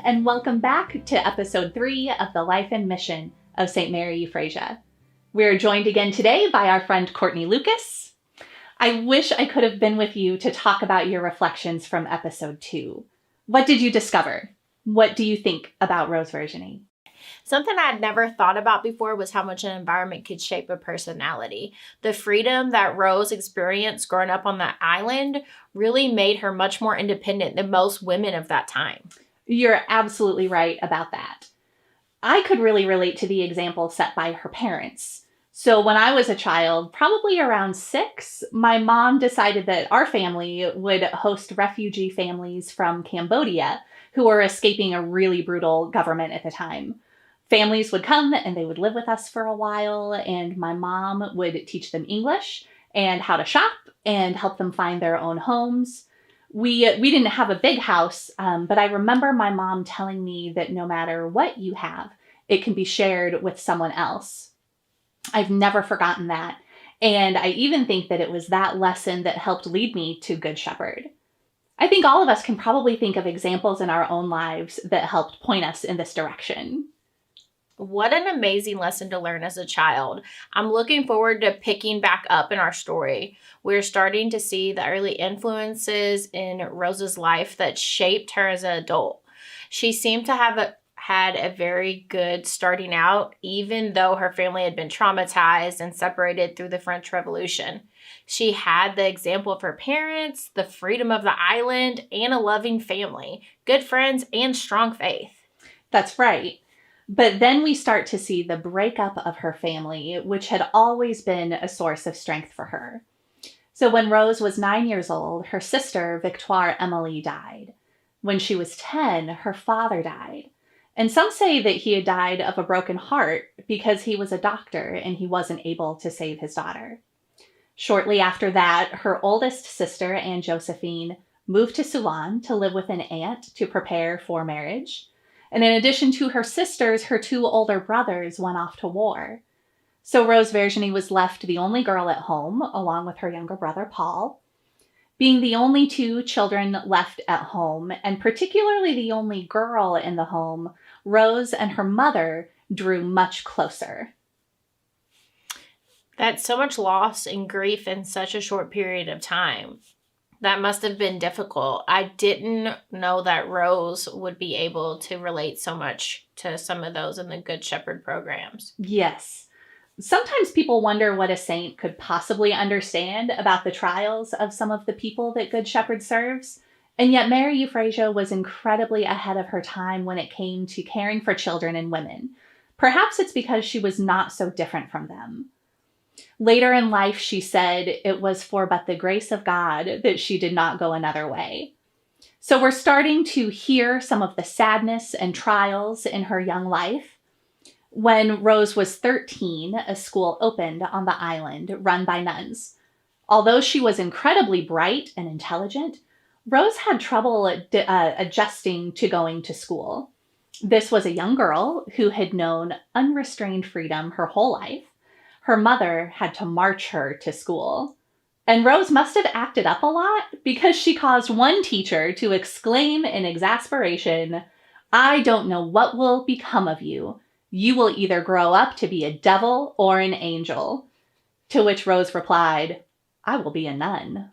and welcome back to episode 3 of the Life and Mission of St. Mary Euphrasia. We're joined again today by our friend Courtney Lucas. I wish I could have been with you to talk about your reflections from episode 2. What did you discover? What do you think about Rose Virginie? Something I had never thought about before was how much an environment could shape a personality. The freedom that Rose experienced growing up on that island really made her much more independent than most women of that time. You're absolutely right about that. I could really relate to the example set by her parents. So when I was a child, probably around 6, my mom decided that our family would host refugee families from Cambodia who were escaping a really brutal government at the time. Families would come and they would live with us for a while, and my mom would teach them English and how to shop and help them find their own homes. We didn't have a big house, but I remember my mom telling me that no matter what you have, it can be shared with someone else. I've never forgotten that, and I even think that it was that lesson that helped lead me to Good Shepherd. I think all of us can probably think of examples in our own lives that helped point us in this direction. What an amazing lesson to learn as a child. I'm looking forward to picking back up in our story. We're starting to see the early influences in Rose's life that shaped her as an adult. She seemed to have had a very good starting out, even though her family had been traumatized and separated through the French Revolution. She had the example of her parents, the freedom of the island, and a loving family, good friends, and strong faith. That's right. But then we start to see the breakup of her family, which had always been a source of strength for her. So when Rose was 9 years old, her sister, Victoire Emily, died. When she was 10, her father died. And some say that he had died of a broken heart because he was a doctor and he wasn't able to save his daughter. Shortly after that, her oldest sister, Anne Josephine, moved to Ceylon to live with an aunt to prepare for marriage. And in addition to her sisters, her 2 older brothers went off to war. So Rose Virginie was left the only girl at home, along with her younger brother, Paul. Being the only 2 children left at home, and particularly the only girl in the home, Rose and her mother drew much closer. That's so much loss and grief in such a short period of time. That must have been difficult. I didn't know that Rose would be able to relate so much to some of those in the Good Shepherd programs. Yes. Sometimes people wonder what a saint could possibly understand about the trials of some of the people that Good Shepherd serves. And yet Mary Euphrasia was incredibly ahead of her time when it came to caring for children and women. Perhaps it's because she was not so different from them. Later in life, she said it was for but the grace of God that she did not go another way. So we're starting to hear some of the sadness and trials in her young life. When Rose was 13, a school opened on the island run by nuns. Although she was incredibly bright and intelligent, Rose had trouble adjusting to going to school. This was a young girl who had known unrestrained freedom her whole life. Her mother had to march her to school. And Rose must have acted up a lot because she caused one teacher to exclaim in exasperation, "I don't know what will become of you. You will either grow up to be a devil or an angel." To which Rose replied, "I will be a nun."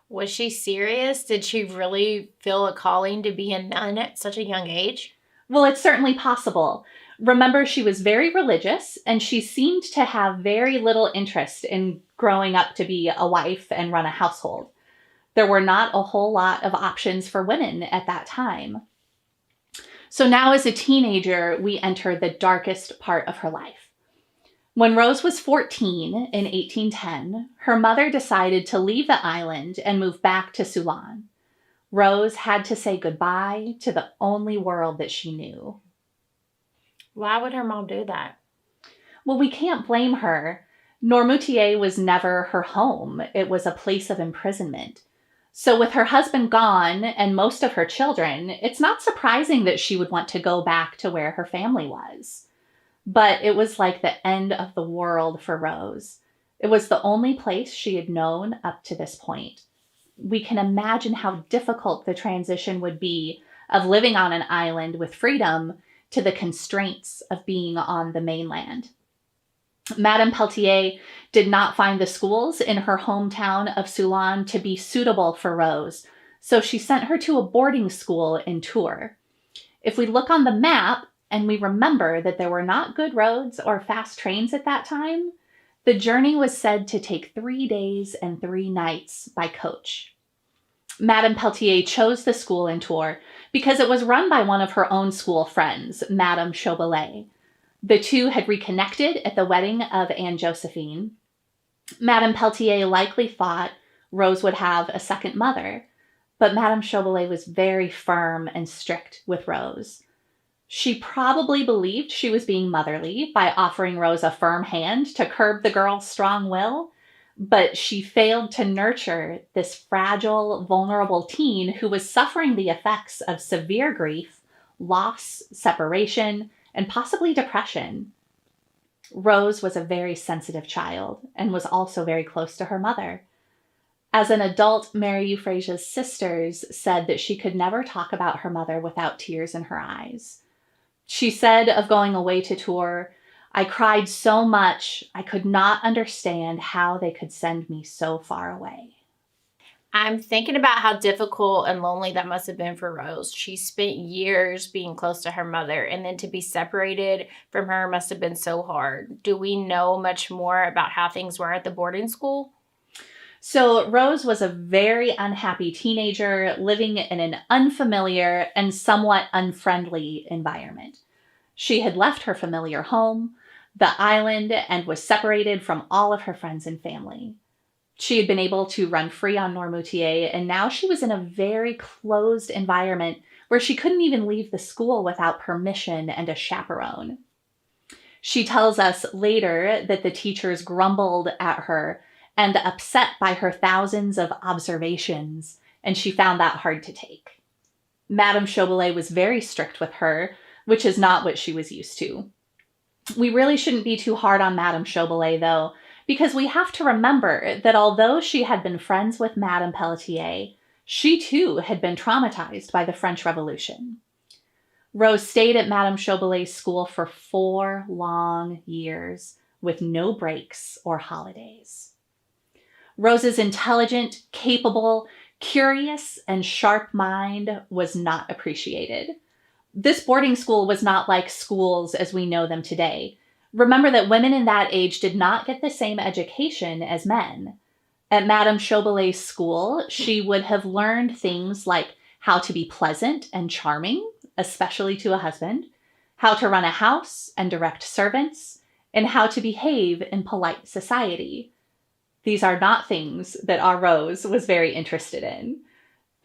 Was she serious? Did she really feel a calling to be a nun at such a young age? Well, it's certainly possible. Remember, she was very religious, and she seemed to have very little interest in growing up to be a wife and run a household. There were not a whole lot of options for women at that time. So now as a teenager, we enter the darkest part of her life. When Rose was 14 in 1810, her mother decided to leave the island and move back to Ceylon. Rose had to say goodbye to the only world that she knew. Why would her mom do that? Well, we can't blame her. Noirmoutier was never her home. It was a place of imprisonment. So with her husband gone and most of her children, it's not surprising that she would want to go back to where her family was. But it was like the end of the world for Rose. It was the only place she had known up to this point. We can imagine how difficult the transition would be of living on an island with freedom to the constraints of being on the mainland. Madame Peltier did not find the schools in her hometown of Ceylon to be suitable for Rose, so she sent her to a boarding school in Tours. If we look on the map and we remember that there were not good roads or fast trains at that time, the journey was said to take 3 days and 3 nights by coach. Madame Peltier chose the school in Tours because it was run by one of her own school friends, Madame Chaubelet. The two had reconnected at the wedding of Anne Josephine. Madame Peltier likely thought Rose would have a second mother, but Madame Chaubelet was very firm and strict with Rose. She probably believed she was being motherly by offering Rose a firm hand to curb the girl's strong will, but she failed to nurture this fragile, vulnerable teen who was suffering the effects of severe grief, loss, separation, and possibly depression. Rose was a very sensitive child and was also very close to her mother. As an adult, Mary Euphrasia's sisters said that she could never talk about her mother without tears in her eyes. She said of going away to Tours, "I cried so much, I could not understand how they could send me so far away." I'm thinking about how difficult and lonely that must have been for Rose. She spent years being close to her mother, and then to be separated from her must have been so hard. Do we know much more about how things were at the boarding school? So Rose was a very unhappy teenager living in an unfamiliar and somewhat unfriendly environment. She had left her familiar home, the island, and was separated from all of her friends and family. She had been able to run free on Noirmoutier, and now she was in a very closed environment where she couldn't even leave the school without permission and a chaperone. She tells us later that the teachers grumbled at her and upset by her thousands of observations, and she found that hard to take. Madame Chaubelet was very strict with her, which is not what she was used to. We really shouldn't be too hard on Madame Chaubelet, though, because we have to remember that although she had been friends with Madame Peltier, she too had been traumatized by the French Revolution. Rose stayed at Madame Chaubelet's school for 4 long years with no breaks or holidays. Rose's intelligent, capable, curious, and sharp mind was not appreciated. This boarding school was not like schools as we know them today. Remember that women in that age did not get the same education as men. At Madame Chaubelet's school, she would have learned things like how to be pleasant and charming, especially to a husband, how to run a house and direct servants, and how to behave in polite society. These are not things that our Rose was very interested in.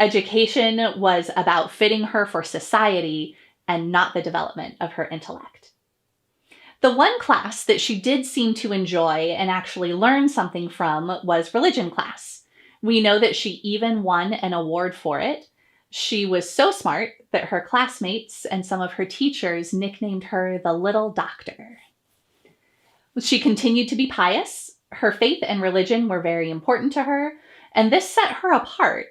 Education was about fitting her for society and not the development of her intellect. The one class that she did seem to enjoy and actually learn something from was religion class. We know that she even won an award for it. She was so smart that her classmates and some of her teachers nicknamed her the Little Doctor. She continued to be pious. Her faith and religion were very important to her, and this set her apart.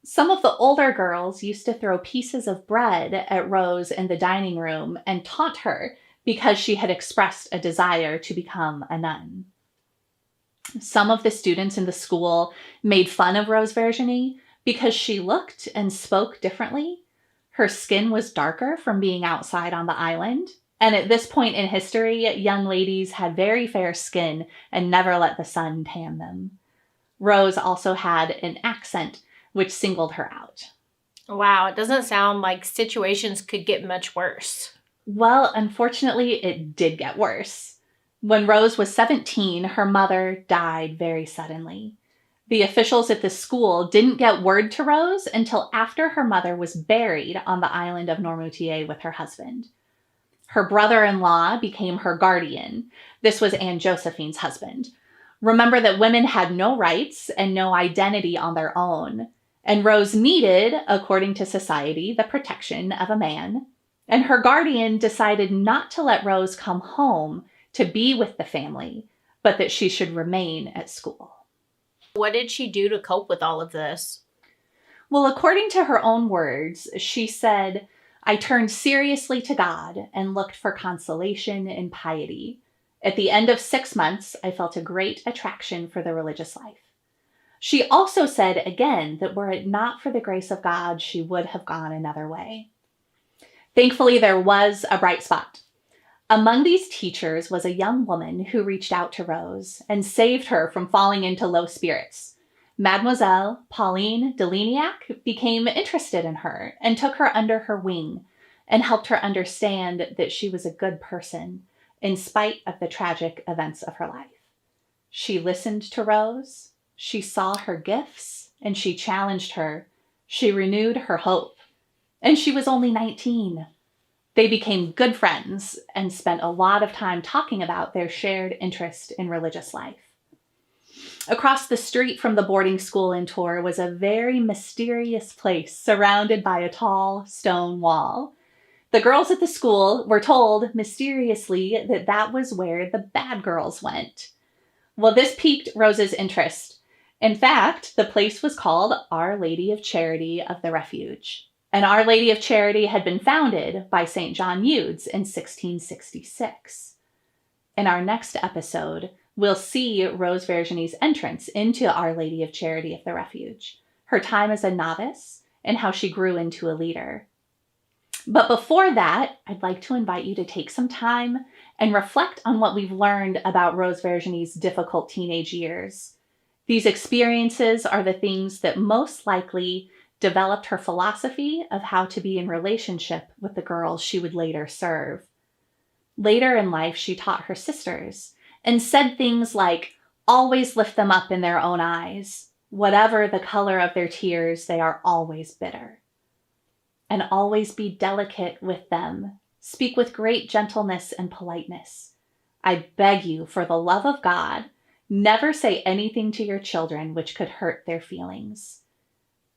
Some of the older girls used to throw pieces of bread at Rose in the dining room and taunt her because she had expressed a desire to become a nun. Some of the students in the school made fun of Rose Virginie because she looked and spoke differently. Her skin was darker from being outside on the island, and at this point in history, young ladies had very fair skin and never let the sun tan them. Rose also had an accent which singled her out. Wow, it doesn't sound like situations could get much worse. Well, unfortunately, it did get worse. When Rose was 17, her mother died very suddenly. The officials at the school didn't get word to Rose until after her mother was buried on the island of Noirmoutier with her husband. Her brother-in-law became her guardian. This was Anne Josephine's husband. Remember that women had no rights and no identity on their own, and Rose needed, according to society, the protection of a man. And her guardian decided not to let Rose come home to be with the family, but that she should remain at school. What did she do to cope with all of this? Well, according to her own words, she said, "I turned seriously to God and looked for consolation in piety. At the end of 6 months, I felt a great attraction for the religious life." She also said again that were it not for the grace of God, she would have gone another way. Thankfully, there was a bright spot. Among these teachers was a young woman who reached out to Rose and saved her from falling into low spirits. Mademoiselle Pauline de Lignac became interested in her and took her under her wing and helped her understand that she was a good person in spite of the tragic events of her life. She listened to Rose, she saw her gifts, and she challenged her. She renewed her hope. And she was only 19. They became good friends and spent a lot of time talking about their shared interest in religious life. Across the street from the boarding school in Tours was a very mysterious place surrounded by a tall stone wall. The girls at the school were told mysteriously that that was where the bad girls went. Well, this piqued Rose's interest. In fact, the place was called Our Lady of Charity of the Refuge. And Our Lady of Charity had been founded by St. John Eudes in 1666. In our next episode, we'll see Rose Virginie's entrance into Our Lady of Charity of the Refuge, her time as a novice, and how she grew into a leader. But before that, I'd like to invite you to take some time and reflect on what we've learned about Rose Virginie's difficult teenage years. These experiences are the things that most likely developed her philosophy of how to be in relationship with the girls she would later serve. Later in life, she taught her sisters and said things like, "Always lift them up in their own eyes. Whatever the color of their tears, they are always bitter. And always be delicate with them. Speak with great gentleness and politeness. I beg you, for the love of God, never say anything to your children which could hurt their feelings.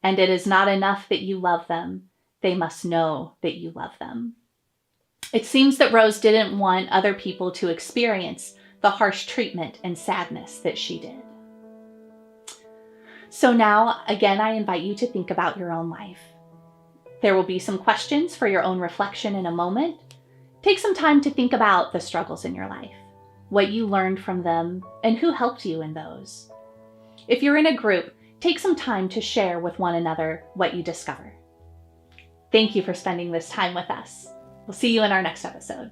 And it is not enough that you love them. They must know that you love them." It seems that Rose didn't want other people to experience the harsh treatment and sadness that she did. So now, again, I invite you to think about your own life. There will be some questions for your own reflection in a moment. Take some time to think about the struggles in your life, what you learned from them, and who helped you in those. If you're in a group, take some time to share with one another what you discover. Thank you for spending this time with us. We'll see you in our next episode.